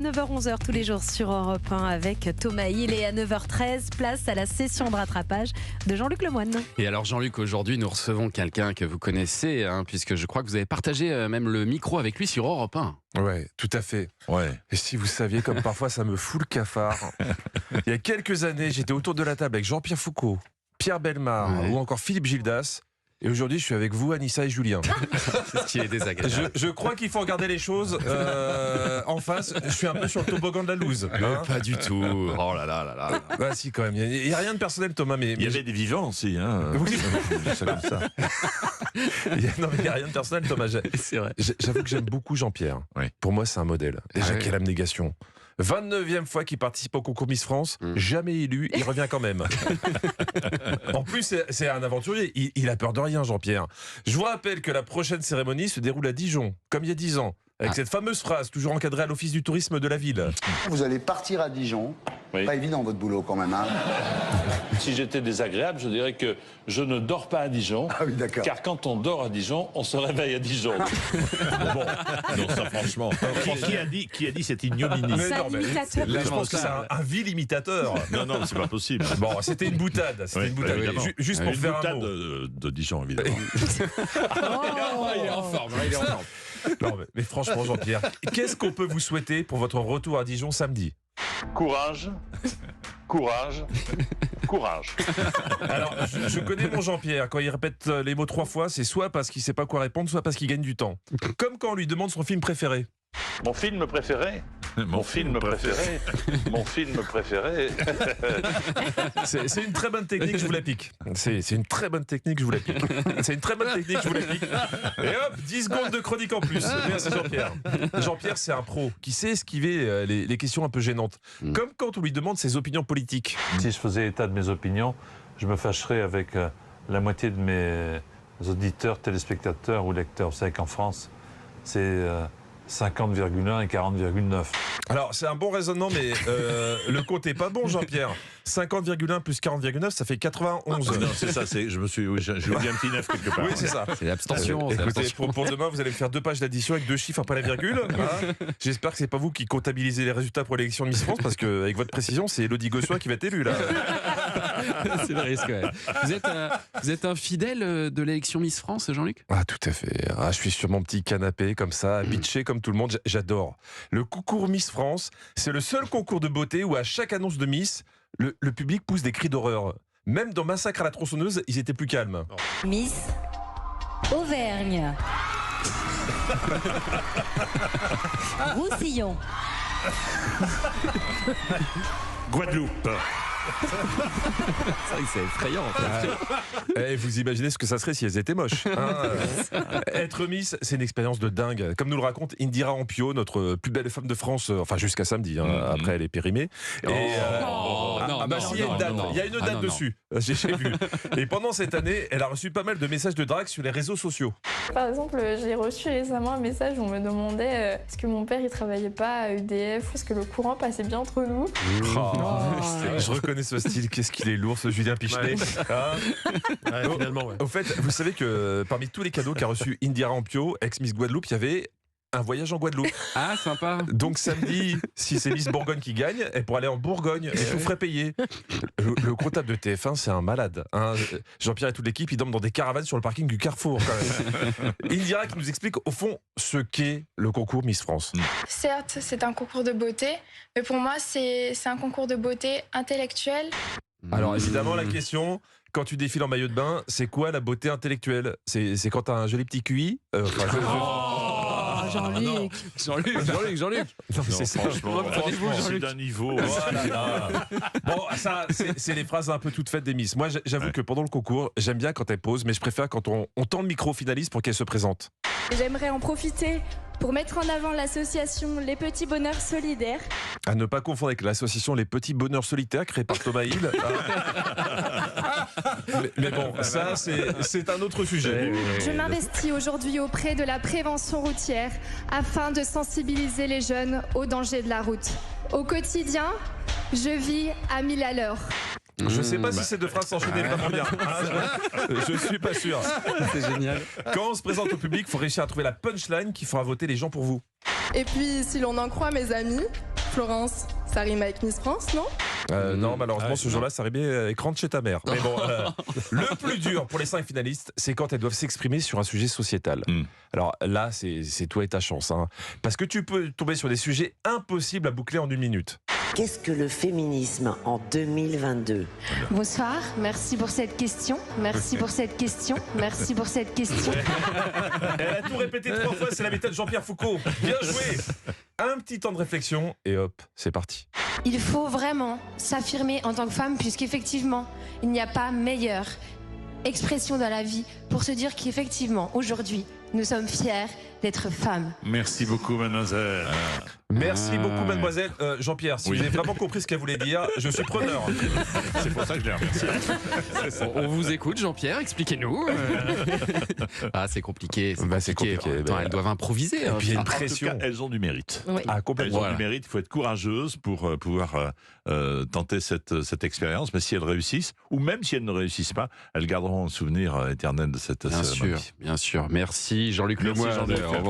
9h-11h tous les jours sur Europe 1 avec Thomas Hill, et à 9h13, place à la session de rattrapage de Jean-Luc Lemoyne. Et alors Jean-Luc, aujourd'hui nous recevons quelqu'un que vous connaissez, puisque je crois que vous avez partagé même le micro avec lui sur Europe 1. Ouais, tout à fait. Ouais. Et si vous saviez comme parfois ça me fout le cafard. Il y a quelques années, j'étais autour de la table avec Jean-Pierre Foucault, Pierre Bellemare ou encore Philippe Gildas. Et aujourd'hui, je suis avec vous, Anissa et Julien. C'est ce qui est désagréable. Je crois qu'il faut regarder les choses en face. Je suis un peu sur le toboggan de la loose. Hein, Pas du tout. Oh là là là là. bah si, quand même. Il n'y a rien de personnel, Thomas. Mais Il y avait des vivants aussi. Hein. Oui. C'est comme ça. Non, mais il n'y a rien de personnel, Thomas. C'est vrai. J'avoue que j'aime beaucoup Jean-Pierre. Oui. Pour moi, c'est un modèle. Déjà, Ah ouais. quelle abnégation. 29e fois qu'il participe au concours Miss France, jamais élu, il revient quand même. En plus, c'est un aventurier. Il a peur de rien, Jean-Pierre. Je vous rappelle que la prochaine cérémonie se déroule à Dijon, comme il y a 10 ans. Avec cette fameuse phrase, toujours encadrée à l'office du tourisme de la ville. Vous allez partir à Dijon. Oui. Pas évident votre boulot quand même. Hein. Si j'étais désagréable, je dirais que je ne dors pas à Dijon. Ah oui, d'accord. Car quand on dort à Dijon, on se réveille à Dijon. Non, ça franchement. Qui a dit cette ignominie? Mais C'est non, un mais imitateur. là, je pense que c'est un vil imitateur. Non, c'est pas possible. Bon, c'était une boutade. C'était Oui, une boutade. évidemment. Juste pour Une faire un boutade mot. de Dijon, évidemment. Il est en forme. Il est en forme. Non, mais franchement, Jean-Pierre, qu'est-ce qu'on peut vous souhaiter pour votre retour à Dijon samedi? Courage, courage, courage. Alors, je connais mon Jean-Pierre. Quand il répète les mots 3 fois, c'est soit parce qu'il sait pas quoi répondre, soit parce qu'il gagne du temps. Comme quand on lui demande son film préféré. Mon film préféré. Mon film préféré. Mon film préféré. C'est une très bonne technique, je vous la pique. C'est une très bonne technique, je vous la pique. C'est une très bonne technique, je vous la pique. Et hop, 10 secondes de chronique en plus. Merci Jean-Pierre. Jean-Pierre, c'est un pro qui sait esquiver les questions un peu gênantes. Comme quand on lui demande ses opinions politiques. Si je faisais état de mes opinions, je me fâcherais avec la moitié de mes auditeurs, téléspectateurs ou lecteurs. Vous savez qu'en France, c'est 50,1 et 40,9. Alors, c'est un bon raisonnement, mais le compte est pas bon, Jean-Pierre. 50,1 plus 40,9, ça fait 91. Non, c'est ça, j'ai oublié un petit neuf quelque part. Oui, c'est ça. C'est l'abstention. c'est Écoutez, l'abstention. pour demain, vous allez me faire 2 pages d'addition avec 2 chiffres après la virgule. Hein. J'espère que c'est pas vous qui comptabilisez les résultats pour l'élection de Miss France, parce qu'avec votre précision, c'est Elodie Gossuin qui va être élue, là. C'est le risque, ouais. Vous êtes un fidèle de l'élection Miss France, Jean-Luc? Ah, tout à fait. Ah, je suis sur mon petit canapé, comme ça, bitché comme tout le monde. J'adore. Le concours Miss France, c'est le seul concours de beauté où, à chaque annonce de Miss, le public pousse des cris d'horreur. Même dans Massacre à la tronçonneuse, ils étaient plus calmes. Miss Auvergne. Roussillon. Guadeloupe. C'est vrai que c'est effrayant. En fait. Vous imaginez ce que ça serait si elles étaient moches. Hein. Être Miss, c'est une expérience de dingue. Comme nous le raconte Indira Ampio, notre plus belle femme de France, enfin jusqu'à samedi, après elle est périmée. Non, Si, il y a une date, il y a une date dessus, j'ai vu. Et pendant cette année, elle a reçu pas mal de messages de drague sur les réseaux sociaux. Par exemple, j'ai reçu récemment un message où on me demandait est-ce que mon père il travaillait pas à EDF ou est-ce que le courant passait bien entre nous. Je reconnais ce style, qu'est-ce qu'il est lourd ce Julien Pichelet. Finalement, ouais. Au fait, vous savez que parmi tous les cadeaux qu'a reçu Indira Ampio, ex-Miss Guadeloupe, il y avait un voyage en Guadeloupe. Ah, sympa. Donc samedi, si c'est Miss Bourgogne qui gagne, elle pourra aller en Bourgogne, les tout frais payés. Le comptable de TF1, c'est un malade. Hein. Jean-Pierre et toute l'équipe, ils dorment dans des caravanes sur le parking du Carrefour. Quand même. Indira qui nous explique au fond ce qu'est le concours Miss France. Certes, c'est un concours de beauté, mais pour moi, c'est un concours de beauté intellectuelle. Alors évidemment, la question, quand tu défiles en maillot de bain, c'est quoi la beauté intellectuelle? C'est quand t'as un joli petit QI Jean-Luc. Jean-Luc. Non, mais c'est ça. Franchement, Reprenez-vous, c'est Jean-Luc. d'un niveau. Oh là là. Bon, ça, c'est les phrases un peu toutes faites des Miss. Moi, j'avoue que pendant le concours, j'aime bien quand elle pose, mais je préfère quand on tend le micro aux finalistes pour qu'elle se présente. J'aimerais en profiter pour mettre en avant l'association Les Petits Bonheurs Solidaires. À ne pas confondre avec l'association Les Petits Bonheurs Solitaires créée par Thomas Hill. mais bon, ça, c'est un autre sujet. Je m'investis aujourd'hui auprès de la prévention routière afin de sensibiliser les jeunes aux dangers de la route. Au quotidien, je vis à 1000 à l'heure. Je sais pas si ces 2 phrases s'enchaînaient vraiment bien. Je suis pas sûr. C'est génial. Quand on se présente au public, il faut réussir à trouver la punchline qui fera voter les gens pour vous. Et puis, si l'on en croit mes amis, Florence, ça rime avec Miss France, non? Non, malheureusement, ce jour-là, ça arrivait écran de chez ta mère. Mais bon, le plus dur pour les 5 finalistes, c'est quand elles doivent s'exprimer sur un sujet sociétal. Alors là, c'est toi et ta chance. Hein. Parce que tu peux tomber sur des sujets impossibles à boucler en 1 minute. Qu'est-ce que le féminisme en 2022? Bonsoir, merci pour cette question. Merci pour cette question. Merci pour cette question. Elle a tout répété 3 fois, c'est la méthode Jean-Pierre Foucault. Bien joué. Un petit temps de réflexion et hop, c'est parti. Il faut vraiment s'affirmer en tant que femme, puisqu'effectivement, il n'y a pas meilleure expression dans la vie pour se dire qu'effectivement, aujourd'hui, nous sommes fiers d'être femmes. Merci beaucoup, mademoiselle. Merci beaucoup, mademoiselle. Jean-Pierre, si vous avez vraiment compris ce qu'elle voulait dire, je suis preneur. C'est pour ça que je l'ai remercié. On vous écoute, Jean-Pierre, expliquez-nous. Ah, c'est compliqué. C'est compliqué. Attends, elles doivent improviser. Et puis il y a une En tout pression. cas, elles ont du mérite. Oui. Ah, Elles complètement. ont du mérite, il faut être courageuse pour pouvoir tenter cette expérience. Mais si elles réussissent, ou même si elles ne réussissent pas, elles garderont un souvenir éternel de cette Bien sûr, cérémonie. bien sûr. Merci Jean-Luc Merci, Lemoyne. Jean-Luc. Au revoir.